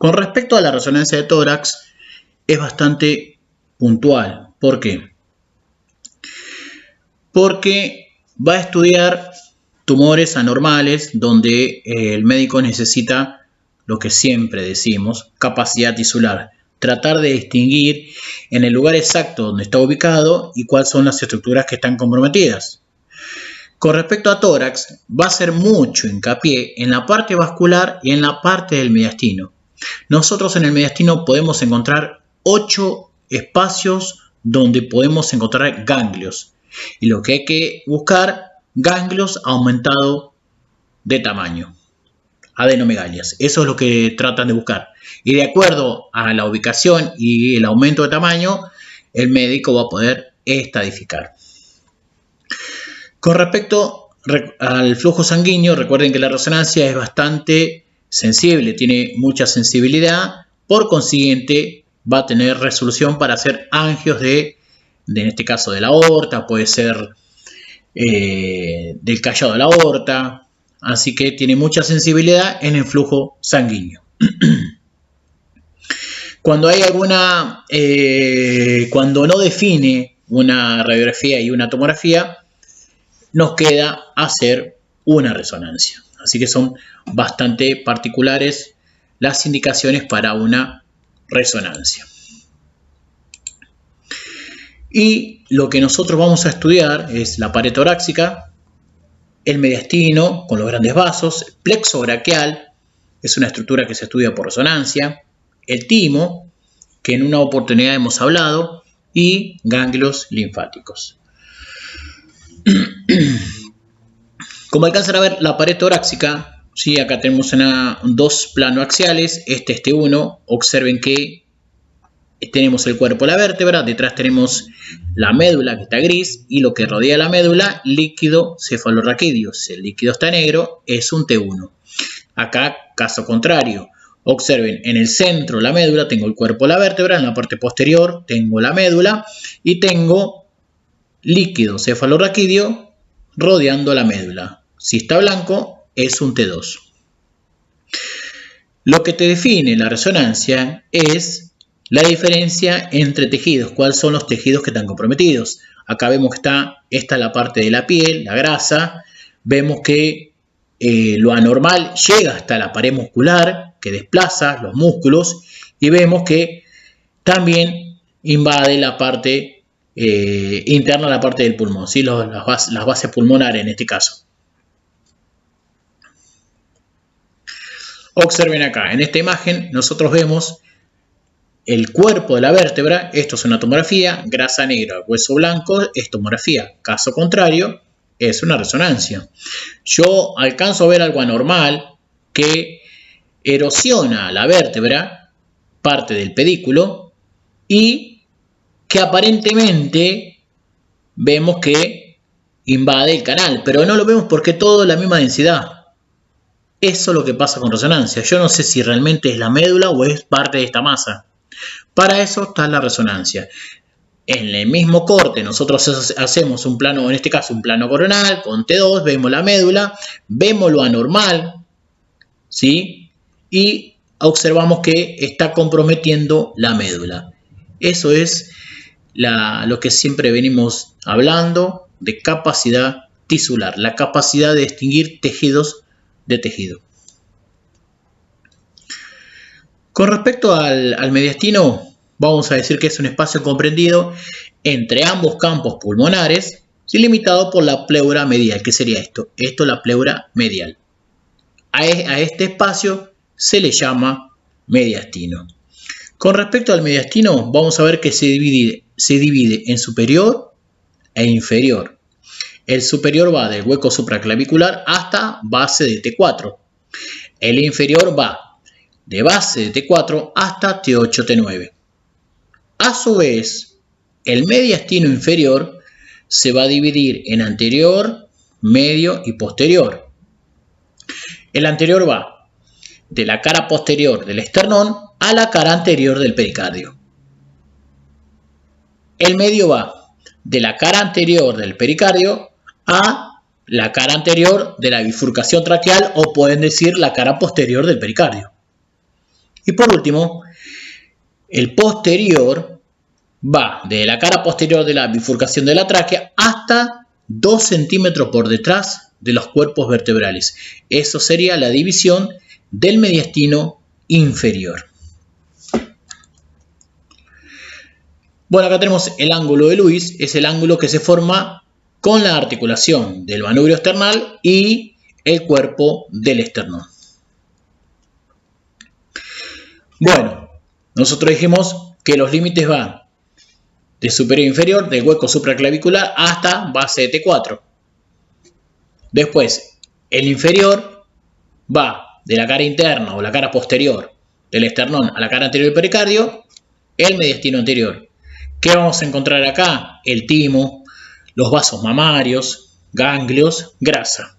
Con respecto a la resonancia de tórax, es bastante puntual. ¿Por qué? Porque va a estudiar tumores anormales donde el médico necesita lo que siempre decimos, capacidad tisular. Tratar de distinguir en el lugar exacto donde está ubicado y cuáles son las estructuras que están comprometidas. Con respecto a tórax, va a hacer mucho hincapié en la parte vascular y en la parte del mediastino. Nosotros en el mediastino podemos encontrar 8 espacios donde podemos encontrar ganglios. Y lo que hay que buscar, ganglios aumentados de tamaño, adenomegalias. Eso es lo que tratan de buscar. Y de acuerdo a la ubicación y el aumento de tamaño, el médico va a poder estadificar. Con respecto al flujo sanguíneo, recuerden que la resonancia es bastante sensible, tiene mucha sensibilidad, por consiguiente va a tener resolución para hacer angios en este caso de la aorta, puede ser del callado de la aorta, así que tiene mucha sensibilidad en el flujo sanguíneo. Cuando hay cuando no define una radiografía y una tomografía, nos queda hacer una resonancia. Así que son bastante particulares las indicaciones para una resonancia. Y lo que nosotros vamos a estudiar es la pared torácica, el mediastino con los grandes vasos, el plexo braquial, es una estructura que se estudia por resonancia, el timo, que en una oportunidad hemos hablado, y ganglios linfáticos. Como alcanzan a ver, la pared torácica, ¿sí? Acá tenemos dos planos axiales, este uno. Observen que tenemos el cuerpo de la vértebra, detrás tenemos la médula que está gris y lo que rodea la médula, líquido cefalorraquídeo. Si el líquido está negro, es un T1. Acá, caso contrario. Observen, en el centro de la médula tengo el cuerpo de la vértebra, en la parte posterior tengo la médula y tengo líquido cefalorraquídeo rodeando la médula. Si está blanco, es un T2. Lo que te define la resonancia es la diferencia entre tejidos. ¿Cuáles son los tejidos que están comprometidos? Acá vemos que esta es la parte de la piel, la grasa. Vemos que lo anormal llega hasta la pared muscular, que desplaza los músculos. Y vemos que también invade la parte interna, la parte del pulmón, ¿sí? Las bases pulmonares en este caso. Observen acá, en esta imagen nosotros vemos el cuerpo de la vértebra. Esto es una tomografía, grasa negra, hueso blanco, es tomografía. Caso contrario, es una resonancia. Yo alcanzo a ver algo anormal que erosiona la vértebra, parte del pedículo, y que aparentemente vemos que invade el canal, pero no lo vemos porque todo es la misma densidad. Eso es lo que pasa con resonancia. Yo no sé si realmente es la médula o es parte de esta masa. Para eso está la resonancia. En el mismo corte nosotros hacemos un plano, en este caso un plano coronal con T2, vemos la médula, vemos lo anormal, ¿sí? Y observamos que está comprometiendo la médula. Eso es lo que siempre venimos hablando de capacidad tisular, la capacidad de distinguir tejidos de tejido. Con respecto al mediastino, vamos a decir que es un espacio comprendido entre ambos campos pulmonares, limitado por la pleura medial. ¿Qué sería esto? Esto es la pleura medial. A este espacio se le llama mediastino. Con respecto al mediastino, vamos a ver que se divide en superior e inferior. El superior va del hueco supraclavicular hasta base de T4. El inferior va de base de T4 hasta T8, T9. A su vez, el mediastino inferior se va a dividir en anterior, medio y posterior. El anterior va de la cara posterior del esternón a la cara anterior del pericardio. El medio va de la cara anterior del pericardio a la cara anterior de la bifurcación traqueal, o pueden decir la cara posterior del pericardio. Y por último, el posterior va de la cara posterior de la bifurcación de la tráquea hasta 2 centímetros por detrás de los cuerpos vertebrales. Eso sería la división del mediastino inferior. Bueno, acá tenemos el ángulo de Lewis, es el ángulo que se forma con la articulación del manubrio esternal y el cuerpo del esternón. Bueno, nosotros dijimos que los límites van de superior e inferior, del hueco supraclavicular hasta base de T4. Después, el inferior va de la cara interna o la cara posterior del esternón a la cara anterior del pericardio, el mediastino anterior. ¿Qué vamos a encontrar acá? El timo, los vasos mamarios, ganglios, grasa.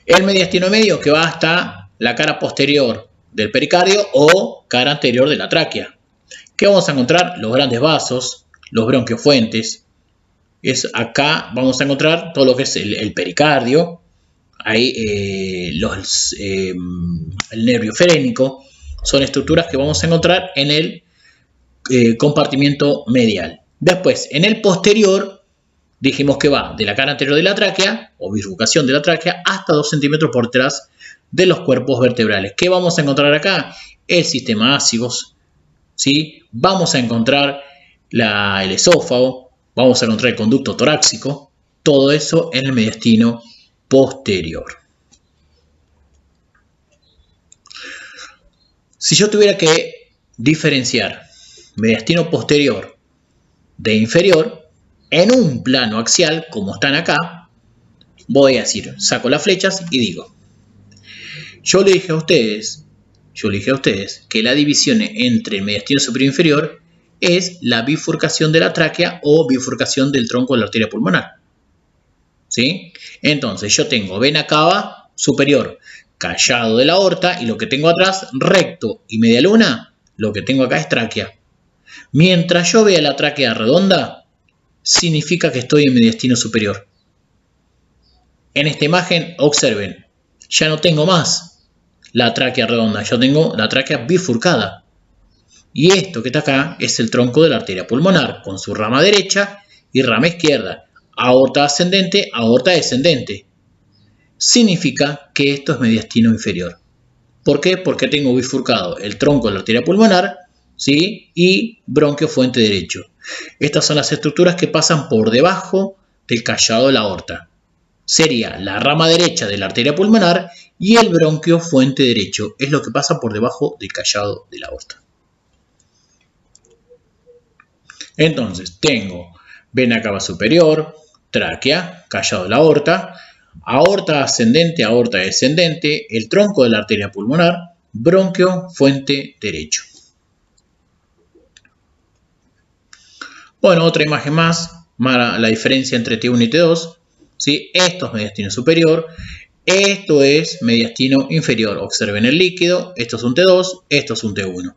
El mediastino medio que va hasta la cara posterior del pericardio o cara anterior de la tráquea. ¿Qué vamos a encontrar? Los grandes vasos, los bronquiofuentes. Acá vamos a encontrar todo lo que es el pericardio, ahí el nervio ferénico. Son estructuras que vamos a encontrar en el compartimiento medial. Después, en el posterior, dijimos que va de la cara anterior de la tráquea o bifurcación de la tráquea hasta 2 centímetros por detrás de los cuerpos vertebrales. ¿Qué vamos a encontrar acá? El sistema ácigos, ¿sí? Vamos a encontrar el esófago, vamos a encontrar el conducto torácico, todo eso en el mediastino posterior. Si yo tuviera que diferenciar mediastino posterior de inferior en un plano axial, como están acá, voy a decir, saco las flechas y digo, yo le dije a ustedes que la división entre el mediastino superior e inferior es la bifurcación de la tráquea o bifurcación del tronco de la arteria pulmonar. ¿Sí? Entonces yo tengo vena cava superior, callado de la aorta, y lo que tengo atrás, recto y media luna, lo que tengo acá es tráquea. Mientras yo vea la tráquea redonda, significa que estoy en mediastino superior. En esta imagen, observen, ya no tengo más la tráquea redonda, yo tengo la tráquea bifurcada. Y esto que está acá es el tronco de la arteria pulmonar, con su rama derecha y rama izquierda, aorta ascendente, aorta descendente. Significa que esto es mediastino inferior. ¿Por qué? Porque tengo bifurcado el tronco de la arteria pulmonar, ¿sí? Y bronquio fuente derecho. Estas son las estructuras que pasan por debajo del callado de la aorta. Sería la rama derecha de la arteria pulmonar y el bronquio fuente derecho. Es lo que pasa por debajo del callado de la aorta. Entonces, tengo vena cava superior, tráquea, callado de la aorta, aorta ascendente, aorta descendente, el tronco de la arteria pulmonar, bronquio fuente derecho. Bueno, otra imagen más, la diferencia entre T1 y T2. ¿Sí? Esto es mediastino superior, esto es mediastino inferior. Observen el líquido, esto es un T2, esto es un T1.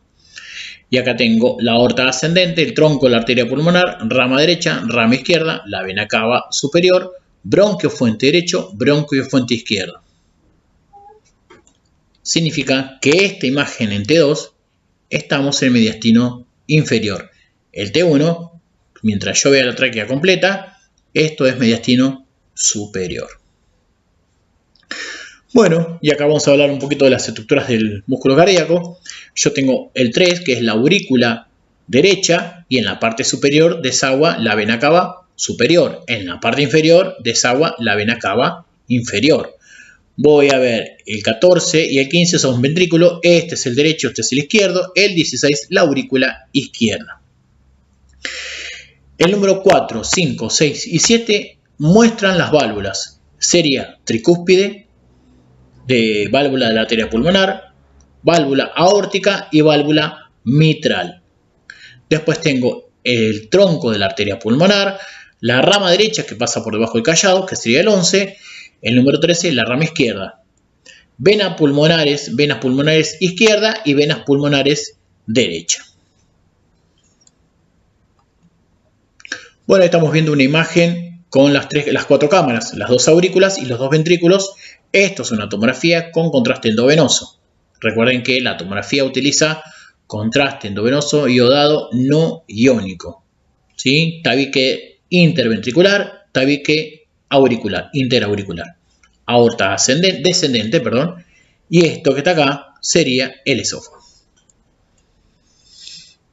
Y acá tengo la aorta ascendente, el tronco de la arteria pulmonar, rama derecha, rama izquierda, la vena cava superior, bronquio fuente derecho, bronquio fuente izquierda. Significa que esta imagen en T2 estamos en mediastino inferior. El T1, mientras yo vea la tráquea completa, esto es mediastino superior. Bueno, y acá vamos a hablar un poquito de las estructuras del músculo cardíaco. Yo tengo el 3, que es la aurícula derecha, y en la parte superior desagua la vena cava superior. En la parte inferior desagua la vena cava inferior. Voy a ver el 14 y el 15 son ventrículos. Este es el derecho, este es el izquierdo. El 16, la aurícula izquierda. El número 4, 5, 6 y 7 muestran las válvulas. Sería tricúspide, de válvula de la arteria pulmonar, válvula aórtica y válvula mitral. Después tengo el tronco de la arteria pulmonar, la rama derecha que pasa por debajo del callado, que sería el 11, el número 13, la rama izquierda. Venas pulmonares izquierda y venas pulmonares derecha. Bueno, estamos viendo una imagen con las 4 cámaras, las 2 aurículas y los 2 ventrículos. Esto es una tomografía con contraste endovenoso. Recuerden que la tomografía utiliza contraste endovenoso iodado no iónico, ¿sí? Tabique interventricular, tabique auricular, interauricular. Aorta descendente, perdón, y esto que está acá sería el esófago.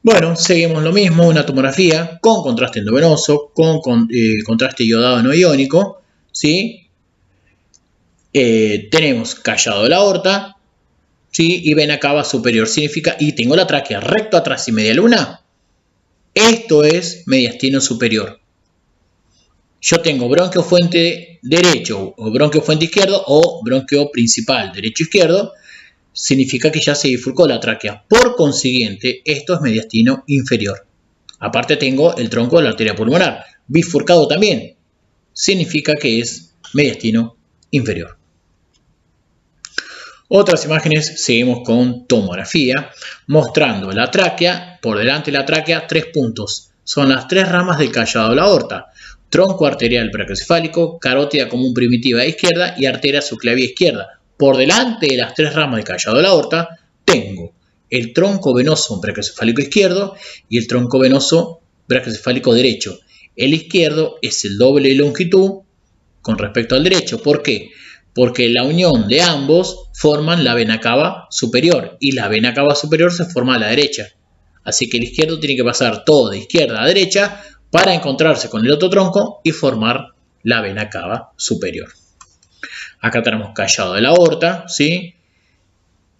Bueno, seguimos lo mismo, una tomografía con contraste endovenoso, con contraste iodado no iónico, ¿sí? Tenemos callado de la aorta, ¿sí? Y vena cava superior, significa, y tengo la tráquea recto atrás y media luna. Esto es mediastino superior. Yo tengo bronquio fuente derecho o bronquio fuente izquierdo o bronquio principal derecho-izquierdo. Significa que ya se bifurcó la tráquea. Por consiguiente, esto es mediastino inferior. Aparte tengo el tronco de la arteria pulmonar, bifurcado también. Significa que es mediastino inferior. Otras imágenes, seguimos con tomografía, mostrando la tráquea, por delante de la tráquea, 3 puntos. Son las 3 ramas del callado de la aorta. Tronco arterial brachiocefálico, carótida común primitiva izquierda y arteria subclavia izquierda. Por delante de las 3 ramas del callado de la aorta, tengo el tronco venoso brachiocefálico izquierdo y el tronco venoso brachiocefálico derecho. El izquierdo es el doble de longitud con respecto al derecho. ¿Por qué? Porque la unión de ambos forman la vena cava superior y la vena cava superior se forma a la derecha. Así que el izquierdo tiene que pasar todo de izquierda a derecha para encontrarse con el otro tronco y formar la vena cava superior. Acá tenemos callado de la aorta, ¿sí?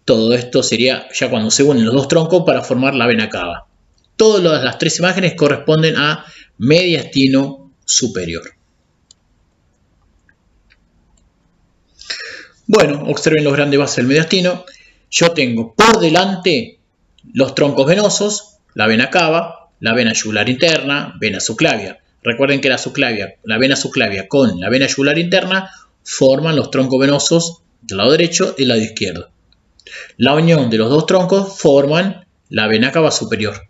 Todo esto sería ya cuando se unen los dos troncos para formar la vena cava. Todas las 3 imágenes corresponden a mediastino superior. Bueno, observen los grandes bases del mediastino. Yo tengo por delante los troncos venosos, la vena cava, la vena yugular interna, vena subclavia. Recuerden que la vena subclavia con la vena yugular interna forman los troncos venosos del lado derecho y del lado izquierdo. La unión de los dos troncos forman la vena cava superior.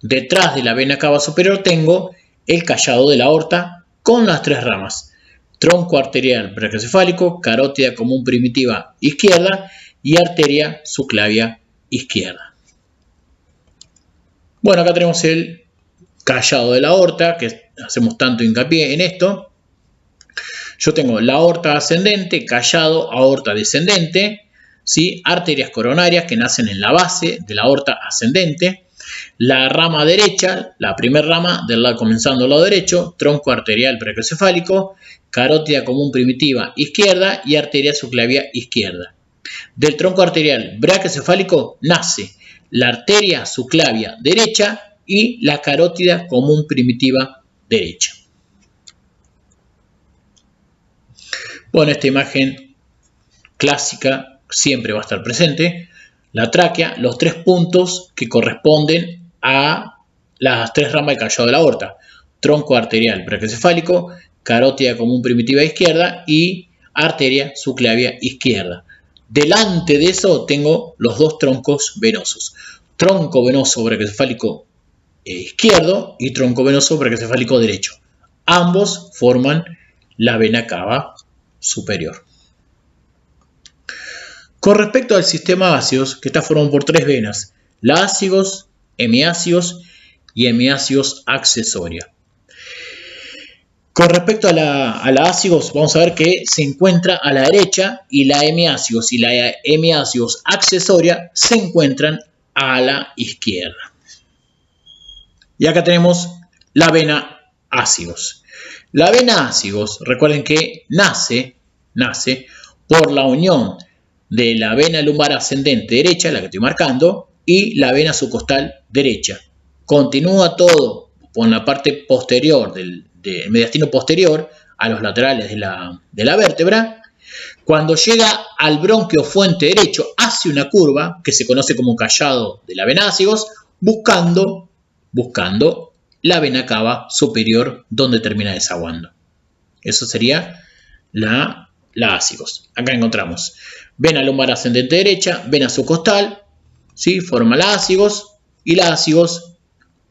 Detrás de la vena cava superior tengo el callado de la aorta con las 3 ramas. Tronco arterial brachiocefálico, carótida común primitiva izquierda y arteria subclavia izquierda. Bueno, acá tenemos el callado de la aorta, que hacemos tanto hincapié en esto. Yo tengo la aorta ascendente, callado, aorta descendente, ¿sí? Arterias coronarias que nacen en la base de la aorta ascendente. La rama derecha, la primera rama comenzando al lado derecho, tronco arterial brachiocefálico, carótida común primitiva izquierda y arteria subclavia izquierda. Del tronco arterial brachiocefálico nace la arteria subclavia derecha y la carótida común primitiva derecha. Bueno, esta imagen clásica siempre va a estar presente. La tráquea, los 3 puntos que corresponden a las 3 ramas del callado de la aorta. Tronco arterial brachiocefálico, carótida común primitiva izquierda y arteria subclavia izquierda. Delante de eso tengo los 2 troncos venosos. Tronco venoso brachiocefálico izquierdo y tronco venoso brachiocefálico derecho. Ambos forman la vena cava superior. Con respecto al sistema ácidos, que está formado por 3 venas, la ácidos, hemiácidos y hemiácidos accesoria. Con respecto a la ácidos, vamos a ver que se encuentra a la derecha y la hemiácidos y la hemiácidos accesoria se encuentran a la izquierda. Y acá tenemos la vena ácidos. La vena ácidos, recuerden que nace por la unión de la vena lumbar ascendente derecha, la que estoy marcando, y la vena subcostal derecha. Continúa todo con la parte posterior del mediastino posterior a los laterales de la vértebra. Cuando llega al bronquio fuente derecho, hace una curva que se conoce como callado de la vena ácidos, buscando la vena cava superior donde termina desaguando. Eso sería la ácidos. Acá encontramos vena lumbar ascendente derecha, vena subcostal, ¿sí? Forma la ácidos y la ácidos,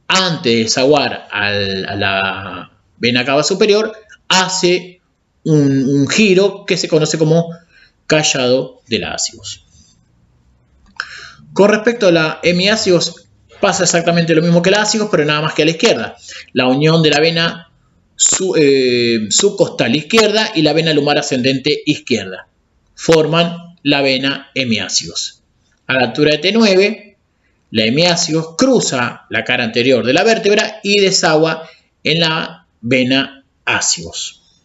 antes de desaguar a la vena cava superior, hace un giro que se conoce como callado de la ácidos. Con respecto a la hemiácigos, pasa exactamente lo mismo que la ácigos, pero nada más que a la izquierda. La unión de la vena subcostal izquierda y la vena lumbar ascendente izquierda forman la vena hemiácigos. A la altura de T9, la hemiácigos cruza la cara anterior de la vértebra y desagua en la vena ácigos.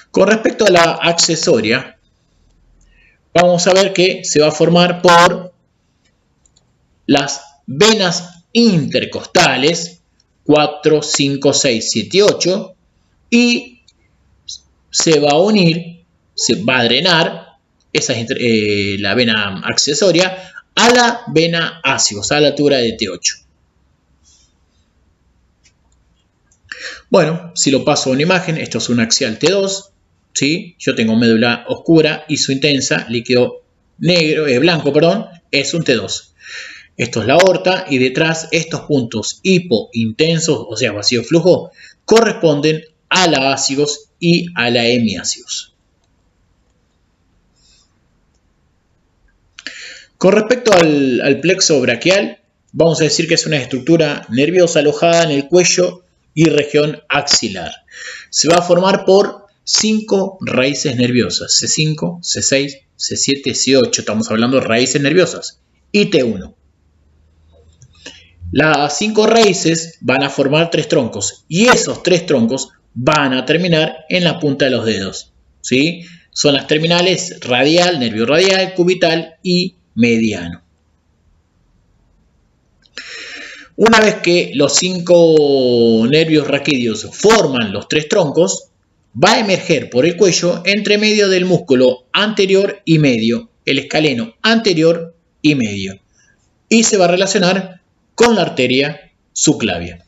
Con respecto a la accesoria, vamos a ver que se va a formar por las venas intercostales 4, 5, 6, 7 y 8 y se va a unir, se va a drenar la vena accesoria a la vena ácigos a la altura de T8. Bueno, si lo paso a una imagen, esto es un axial T2, ¿sí? Yo tengo médula oscura y su intensa, líquido negro, blanco, perdón, es un T2. Esto es la aorta y detrás estos puntos hipointensos, o sea, vacío flujo, corresponden a la ácigos y a la hemiácigos. Con respecto al plexo braquial, vamos a decir que es una estructura nerviosa alojada en el cuello y región axilar. Se va a formar por 5 raíces nerviosas, C5, C6, C7, C8, estamos hablando de raíces nerviosas, y T1. Las 5 raíces van a formar 3 troncos y esos 3 troncos van a terminar en la punta de los dedos, ¿sí? Son las terminales radial, nervio radial, cubital y mediano. Una vez que los 5 nervios raquídeos forman los 3 troncos, va a emerger por el cuello entre medio del músculo anterior y medio, el escaleno anterior y medio, y se va a relacionar con la arteria subclavia.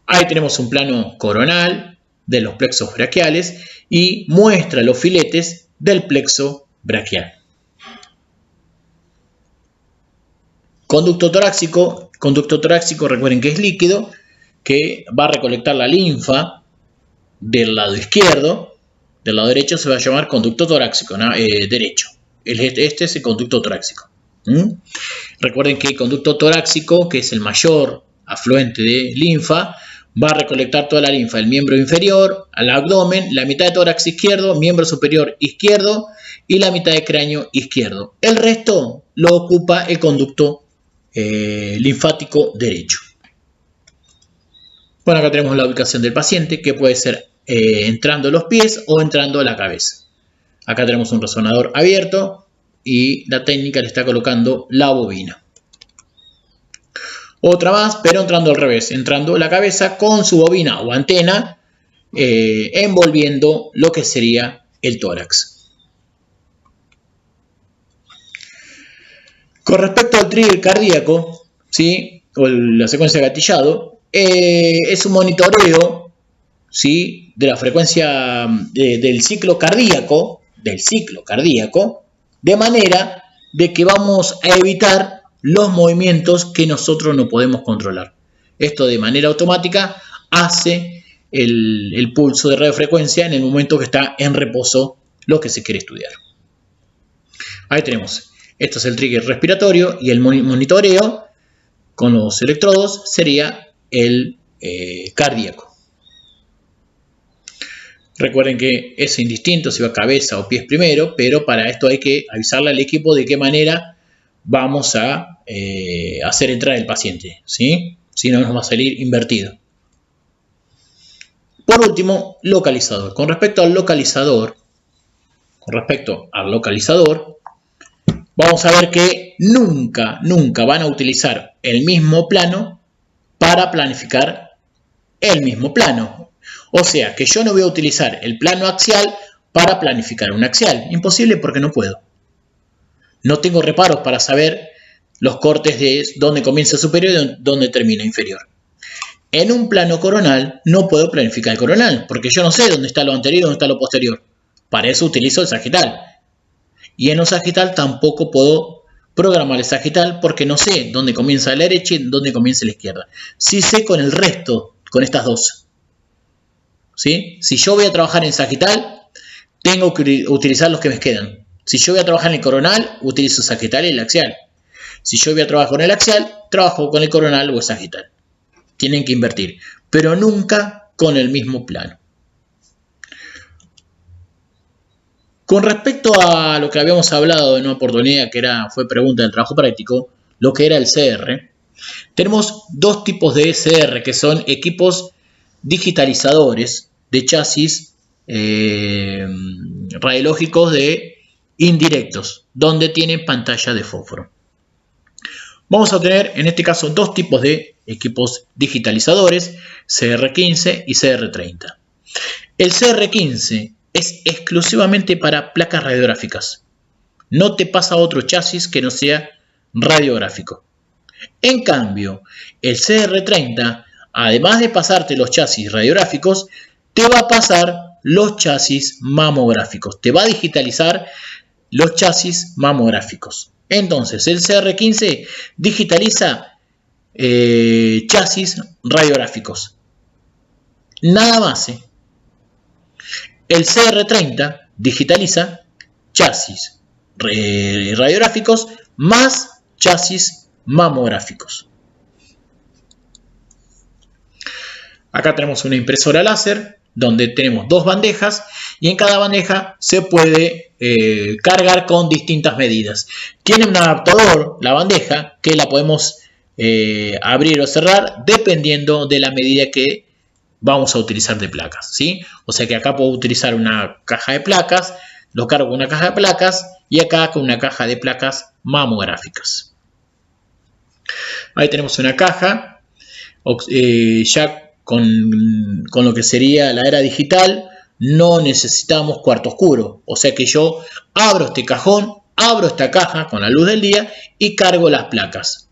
Ahí tenemos un plano coronal de los plexos braquiales y muestra los filetes del plexo braquial. Conducto torácico, recuerden que es líquido, que va a recolectar la linfa del lado izquierdo. Del lado derecho se va a llamar conducto torácico, ¿no? Derecho. Este es el conducto torácico. Recuerden que el conducto torácico, que es el mayor afluente de linfa, va a recolectar toda la linfa del miembro inferior, al abdomen, la mitad de tórax izquierdo, miembro superior izquierdo y la mitad de cráneo izquierdo. El resto lo ocupa el conducto linfático derecho. Bueno, acá tenemos la ubicación del paciente, que puede ser entrando los pies o entrando a la cabeza. Acá tenemos un resonador abierto y la técnica le está colocando la bobina. Otra más, pero entrando al revés, entrando la cabeza con su bobina o antena, envolviendo lo que sería el tórax. Con respecto al trigger cardíaco, ¿sí? O la secuencia de gatillado, es un monitoreo, ¿sí? De la frecuencia del ciclo cardíaco, de manera de que vamos a evitar los movimientos que nosotros no podemos controlar. Esto de manera automática hace el pulso de radiofrecuencia en el momento que está en reposo lo que se quiere estudiar. Ahí tenemos. Esto es el trigger respiratorio y el monitoreo con los electrodos sería el cardíaco. Recuerden que es indistinto si va cabeza o pies primero, pero para esto hay que avisarle al equipo de qué manera vamos a hacer entrar el paciente, ¿sí? Si no nos va a salir invertido. Por último, localizador. Con respecto al localizador, vamos a ver que nunca van a utilizar el mismo plano para planificar el mismo plano. O sea, que yo no voy a utilizar el plano axial para planificar un axial. Imposible porque no puedo. No tengo reparos para saber los cortes de dónde comienza superior y dónde termina inferior. En un plano coronal no puedo planificar el coronal porque yo no sé dónde está lo anterior y dónde está lo posterior. Para eso utilizo el sagital. Y en lo sagital tampoco puedo programar el sagital porque no sé dónde comienza la derecha y dónde comienza la izquierda. Sí sé con el resto, con estas dos. ¿Sí? Si yo voy a trabajar en sagital, tengo que utilizar los que me quedan. Si yo voy a trabajar en el coronal, utilizo el sagital y el axial. Si yo voy a trabajar con el axial, trabajo con el coronal o el sagital. Tienen que invertir, pero nunca con el mismo plano. Con respecto a lo que habíamos hablado en una oportunidad que fue pregunta del trabajo práctico, lo que era el CR, tenemos dos tipos de CR que son equipos digitalizadores de chasis radiológicos de indirectos, donde tienen pantalla de fósforo. Vamos a tener en este caso dos tipos de equipos digitalizadores, CR15 y CR30. El CR15 es exclusivamente para placas radiográficas. No te pasa otro chasis que no sea radiográfico. En cambio, el CR30, además de pasarte los chasis radiográficos, te va a pasar los chasis mamográficos. Te va a digitalizar los chasis mamográficos. Entonces, el CR15 digitaliza chasis radiográficos. Nada más. El CR30 digitaliza chasis radiográficos más chasis mamográficos. Acá tenemos una impresora láser donde tenemos dos bandejas y en cada bandeja se puede cargar con distintas medidas. Tiene un adaptador la bandeja que la podemos abrir o cerrar dependiendo de la medida que vamos a utilizar de placas, ¿sí? O sea que acá puedo utilizar una caja de placas, lo cargo con una caja de placas y acá con una caja de placas mamográficas. Ahí tenemos una caja, ya con lo que sería la era digital, no necesitamos cuarto oscuro. O sea que yo abro este cajón, abro esta caja con la luz del día y cargo las placas.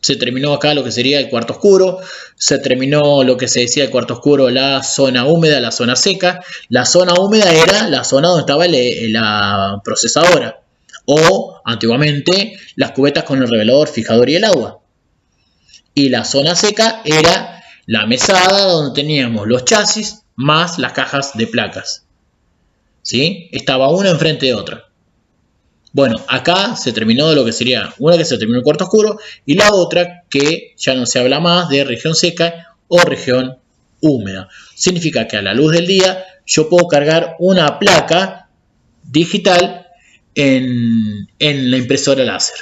Se terminó acá lo que sería el cuarto oscuro, se terminó lo que se decía el cuarto oscuro, la zona húmeda, la zona seca. La zona húmeda era la zona donde estaba la procesadora o antiguamente las cubetas con el revelador, fijador y el agua. Y la zona seca era la mesada donde teníamos los chasis más las cajas de placas, ¿sí? Estaba una enfrente de otra. Bueno, acá se terminó de lo que sería una que se terminó el cuarto oscuro y la otra que ya no se habla más de región seca o región húmeda. Significa que a la luz del día yo puedo cargar una placa digital en la impresora láser.